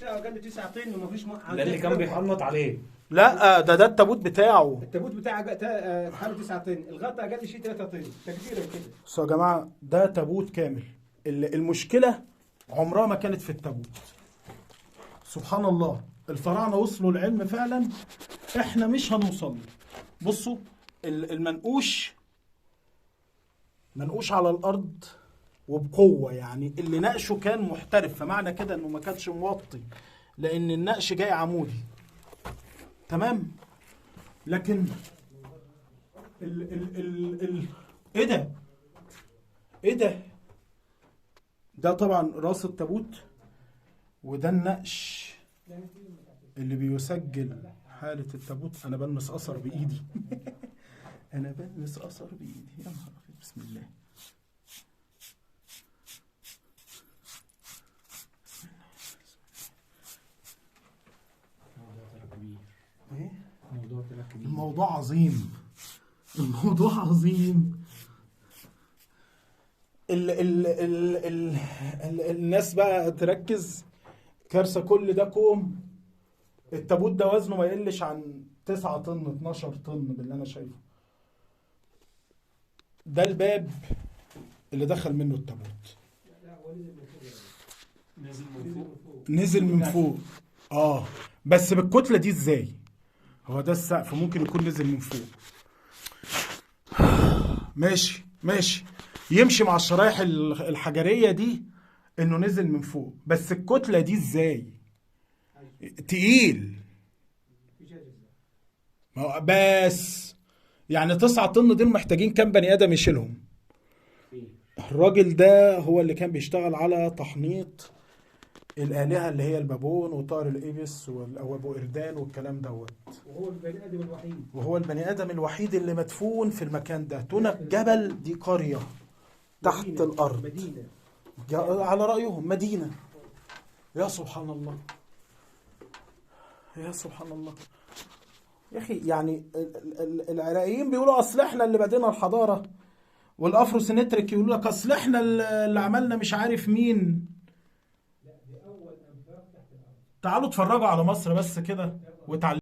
قال لي 9 طن ومفيش ده اللي كان بيحنط عليه. لا ده التابوت بتاعه. التابوت بتاعه حوالي 9 طن، الغطا قال لي شيء 3 طن، تكتيره كده. بصوا يا جماعه ده تابوت كامل. المشكله عمرها ما كانت في التابوت. سبحان الله، الفراعنه وصلوا العلم فعلا احنا مش هنوصل له. بصوا المنقوش منقوش على الارض وبقوه، يعني اللي نقشه كان محترف، فمعنى كده انه ما كانش موطي، لان النقش جاي عمودي. تمام. لكن ايه ده؟ ايه ده؟ ده طبعا راس التابوت، وده النقش اللي بيسجل حالة التابوت. انا بلمس اثر بايدي. انا بلمس اثر بايدي، يا نهار ابيض، بسم الله. ايه؟ الموضوع عظيم، الموضوع عظيم. ال ال ال ال ال الناس بقى تركز. كارثة، كل ده كوم. التابوت ده وزنه ما يقلش عن 9 طن 12 طن باللي انا شايفه. ده الباب اللي دخل منه التابوت. نزل من فوق. بس بالكتلة دي ازاي؟ هو ده السقف، ممكن يكون نزل من فوق. ماشي يمشي مع الشرايح الحجرية دي انه نزل من فوق، بس الكتلة دي ازاي؟ تقيل. بس يعني 9 طن دول محتاجين كام بني ادم يشيلهم؟ الراجل ده هو اللي كان بيشتغل على تحنيط الآلهة اللي هي البابون وطائر الإبس وأبو إردان والكلام دوت. وهو البني آدم الوحيد اللي مدفون في المكان ده. تونك جبل دي قرية تحت الأرض، مدينة على رأيهم مدينة. يا سبحان الله، يا سبحان الله يا أخي. يعني العراقيين بيقولوا أصل إحنا اللي بدينا الحضارة، والأفروسينتريك يقولوا لك أصل إحنا اللي عملنا مش عارف مين. تعالوا اتفرجوا على مصر بس كده وتعلموا.